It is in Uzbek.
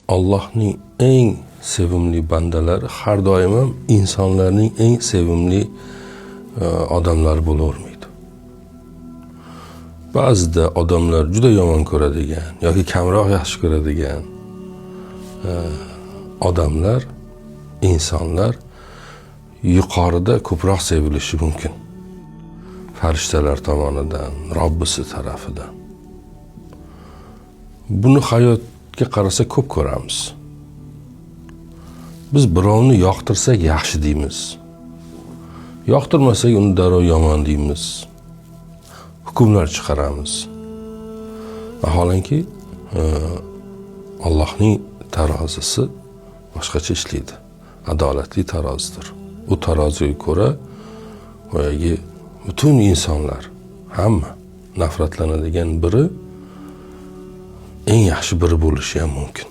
Allohning eng sevimli bandalari har doim ham insonlarning eng sevimli odamlar bo'lavermaydi. Ba'zida odamlar juda yomon ko'radigan yoki kamroq yaxshi ko'radigan odamlar, insonlar yuqorida ko'proq sevilishi mumkin. Farishtalar tomonidan, Robbisi tarafidan. Buni hayotga qarasa ko'p ko'ramiz. Biz birovni yoqtirsak yaxshi deymiz. Yoqtirmasak uni darrov yomon deymiz. Hukmlar chiqaramiz. Vaholanki Allohning tarozisi boshqacha ishlaydi. Adolatli tarozidir. Bu taroziga ko'ra boyagi butun insonlar hamma nafratlanadigan biri eng yaxshi biri bo'lishi ham mumkin.